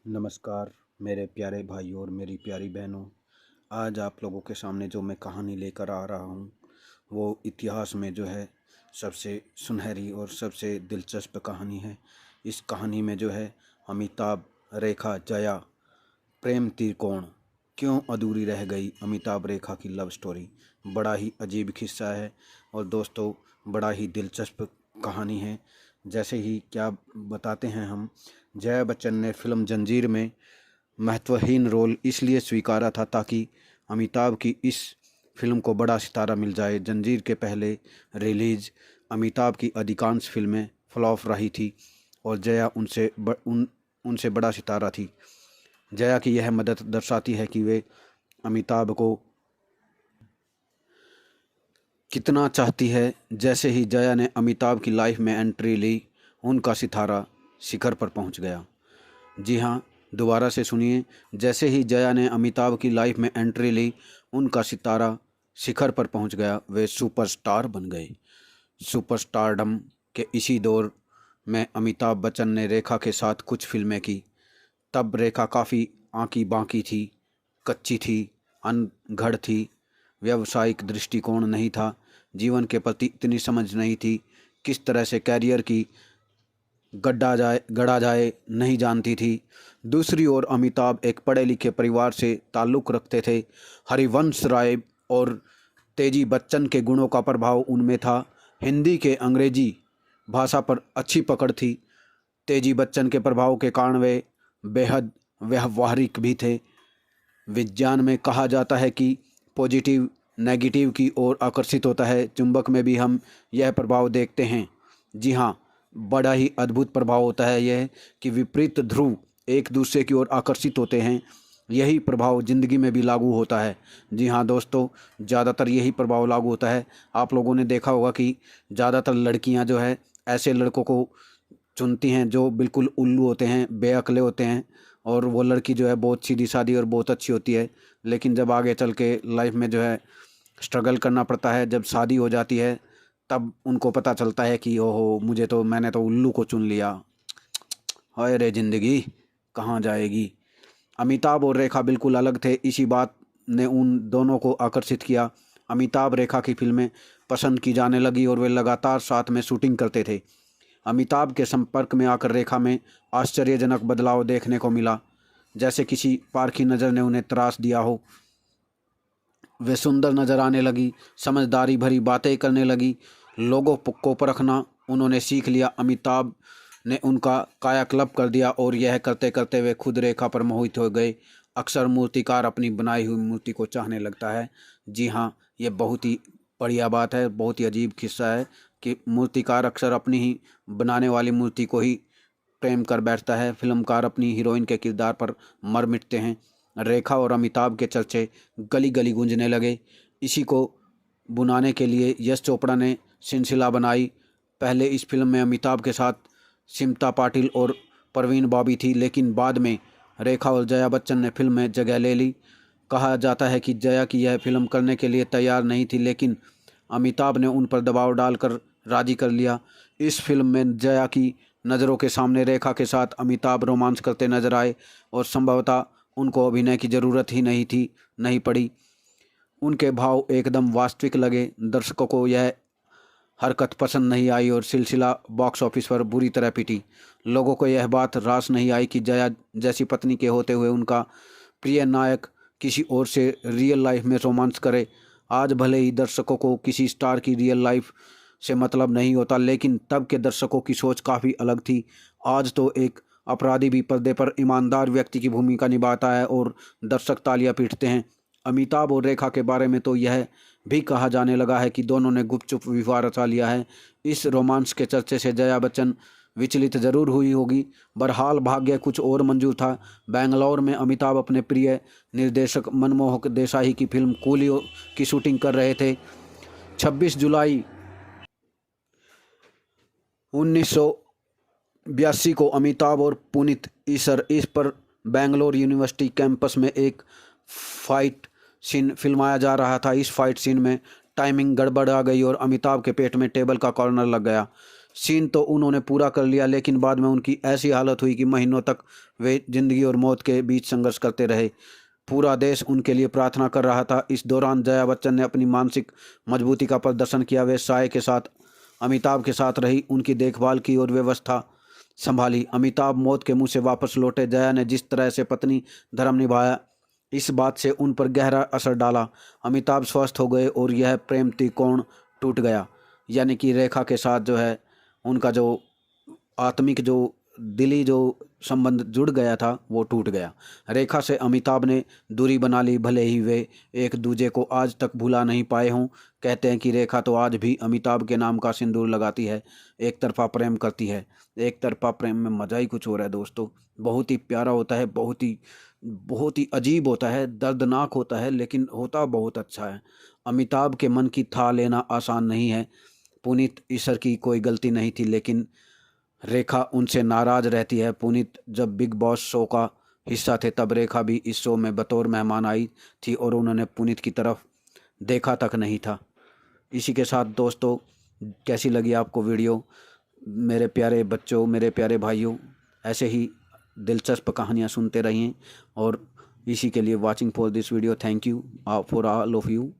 नमस्कार मेरे प्यारे भाइयों और मेरी प्यारी बहनों। आज आप लोगों के सामने जो मैं कहानी लेकर आ रहा हूँ वो इतिहास में जो है सबसे सुनहरी और सबसे दिलचस्प कहानी है। इस कहानी में जो है अमिताभ, रेखा, जया प्रेम त्रिकोण क्यों अधूरी रह गई। अमिताभ रेखा की लव स्टोरी बड़ा ही अजीब किस्सा है और दोस्तों बड़ा ही दिलचस्प कहानी है। जैसे ही क्या बताते हैं हम, जया बच्चन ने फिल्म जंजीर में महत्वहीन रोल इसलिए स्वीकारा था ताकि अमिताभ की इस फिल्म को बड़ा सितारा मिल जाए। जंजीर के पहले रिलीज अमिताभ की अधिकांश फिल्में फ्लॉप रही थी और जया उनसे बड़ा सितारा थी। जया की यह मदद दर्शाती है कि वे अमिताभ को कितना चाहती है। जैसे ही जया ने अमिताभ की लाइफ में एंट्री ली, उनका सितारा शिखर पर पहुंच गया। जी हाँ, दोबारा से सुनिए। जैसे ही जया ने अमिताभ की लाइफ में एंट्री ली, उनका सितारा शिखर पर पहुंच गया। वे सुपरस्टार बन गए। सुपरस्टारडम के इसी दौर में अमिताभ बच्चन ने रेखा के साथ कुछ फिल्में की। तब रेखा काफ़ी आंकी बांकी थी, कच्ची थी, अनघड़ थी, व्यावसायिक दृष्टिकोण नहीं था, जीवन के प्रति इतनी समझ नहीं थी, किस तरह से कैरियर की गढ़ा जाए नहीं जानती थी। दूसरी ओर अमिताभ एक पढ़े लिखे परिवार से ताल्लुक़ रखते थे। हरिवंश राय और तेजी बच्चन के गुणों का प्रभाव उनमें था। हिंदी के अंग्रेजी भाषा पर अच्छी पकड़ थी। तेजी बच्चन के प्रभाव के कारण वे बेहद व्यावहारिक भी थे। विज्ञान में कहा जाता है कि पॉजिटिव नेगेटिव की ओर आकर्षित होता है। चुंबक में भी हम यह प्रभाव देखते हैं। जी हाँ, बड़ा ही अद्भुत प्रभाव होता है यह कि विपरीत ध्रुव एक दूसरे की ओर आकर्षित होते हैं। यही प्रभाव ज़िंदगी में भी लागू होता है। जी हाँ दोस्तों, ज़्यादातर यही प्रभाव लागू होता है। आप लोगों ने देखा होगा कि ज़्यादातर लड़कियां जो है ऐसे लड़कों को चुनती हैं जो बिल्कुल उल्लू होते हैं, बेअक्ले होते हैं, और वो लड़की जो है बहुत सीधी सादी और बहुत अच्छी होती है। लेकिन जब आगे चल के लाइफ में जो है स्ट्रगल करना पड़ता है, जब शादी हो जाती है, तब उनको पता चलता है कि ओहो, मैंने तो उल्लू को चुन लिया। हाय रे ज़िंदगी कहाँ जाएगी। अमिताभ और रेखा बिल्कुल अलग थे। इसी बात ने उन दोनों को आकर्षित किया। अमिताभ रेखा की फिल्में पसंद की जाने लगी और वे लगातार साथ में शूटिंग करते थे। अमिताभ के संपर्क में आकर रेखा में आश्चर्यजनक बदलाव देखने को मिला, जैसे किसी पारखी नज़र ने उन्हें त्रास दिया हो। वे सुंदर नजर आने लगी, समझदारी भरी बातें करने लगी, लोगों को परखना उन्होंने सीख लिया। अमिताभ ने उनका कायाकल्प कर दिया और यह करते करते वे खुद रेखा पर मोहित हो गए। अक्सर मूर्तिकार अपनी बनाई हुई मूर्ति को चाहने लगता है। जी हाँ, ये बहुत ही बढ़िया बात है, बहुत ही अजीब किस्सा है कि मूर्तिकार अक्सर अपनी ही बनाने वाली मूर्ति को ही प्रेम कर बैठता है। फिल्मकार अपनी हीरोइन के किरदार पर मर मिटते हैं। रेखा और अमिताभ के चर्चे गली गली गूंजने लगे। इसी को बुनाने के लिए यश चोपड़ा ने सिलसिला बनाई। पहले इस फिल्म में अमिताभ के साथ सिमता पाटिल और परवीन बॉबी थी, लेकिन बाद में रेखा और जया बच्चन ने फिल्म में जगह ले ली। कहा जाता है कि जया की यह फिल्म करने के लिए तैयार नहीं थी, लेकिन अमिताभ ने उन पर दबाव डालकर राजी कर लिया। इस फिल्म में जया की नज़रों के सामने रेखा के साथ अमिताभ रोमांस करते नजर आए और संभवतः उनको अभिनय की ज़रूरत ही नहीं पड़ी। उनके भाव एकदम वास्तविक लगे। दर्शकों को यह हरकत पसंद नहीं आई और सिलसिला बॉक्स ऑफिस पर बुरी तरह पिटी। लोगों को यह बात रास नहीं आई कि जया जैसी पत्नी के होते हुए उनका प्रिय नायक किसी और से रियल लाइफ में रोमांस करे। आज भले ही दर्शकों को किसी स्टार की रियल लाइफ से मतलब नहीं होता, लेकिन तब के दर्शकों की सोच काफ़ी अलग थी। आज तो एक अपराधी भी पर्दे पर ईमानदार व्यक्ति की भूमिका निभाता है और दर्शक तालियां पीटते हैं। अमिताभ और रेखा के बारे में तो यह भी कहा जाने लगा है कि दोनों ने गुपचुप विवाह रचा लिया है। इस रोमांस के चर्चे से जया बच्चन विचलित जरूर हुई होगी, बहरहाल भाग्य कुछ और मंजूर था। बेंगलौर में अमिताभ अपने प्रिय निर्देशक मनमोहक देसाई की फिल्म कूलियो की शूटिंग कर रहे थे। 26 जुलाई 1982 को अमिताभ और पुनीत इस पर बेंगलोर यूनिवर्सिटी कैंपस में एक फाइट सीन फिल्माया जा रहा था। इस फाइट सीन में टाइमिंग गड़बड़ आ गई और अमिताभ के पेट में टेबल का कॉर्नर लग गया। सीन तो उन्होंने पूरा कर लिया, लेकिन बाद में उनकी ऐसी हालत हुई कि महीनों तक वे ज़िंदगी और मौत के बीच संघर्ष करते रहे। पूरा देश उनके लिए प्रार्थना कर रहा था। इस दौरान जया बच्चन ने अपनी मानसिक मजबूती का प्रदर्शन किया। वे साय के साथ अमिताभ के साथ रही, उनकी देखभाल की और व्यवस्था संभाली। अमिताभ मौत के मुंह से वापस लौटे। जया ने जिस तरह से पत्नी धर्म निभाया, इस बात से उन पर गहरा असर डाला। अमिताभ स्वस्थ हो गए और यह प्रेम त्रिकोण टूट गया, यानी कि रेखा के साथ जो है उनका जो आत्मिक जो दिली जो संबंध जुड़ गया था वो टूट गया। रेखा से अमिताभ ने दूरी बना ली, भले ही वे एक दूजे को आज तक भुला नहीं पाए हों। कहते हैं कि रेखा तो आज भी अमिताभ के नाम का सिंदूर लगाती है, एक तरफा प्रेम करती है। एक तरफा प्रेम में मज़ा ही कुछ और है दोस्तों। बहुत ही प्यारा होता है, बहुत ही अजीब होता है, दर्दनाक होता है, लेकिन होता बहुत अच्छा है। अमिताभ के मन की था लेना आसान नहीं है। पुनीत ईश्वर की कोई गलती नहीं थी, लेकिन रेखा उनसे नाराज रहती है। पुनीत जब बिग बॉस शो का हिस्सा थे तब रेखा भी इस शो में बतौर मेहमान आई थी और उन्होंने पुनीत की तरफ देखा तक नहीं था। इसी के साथ दोस्तों, कैसी लगी आपको वीडियो? मेरे प्यारे बच्चों, मेरे प्यारे भाइयों, ऐसे ही दिलचस्प कहानियाँ सुनते रहिए। और इसी के लिए watching for this video. Thank you for all of you.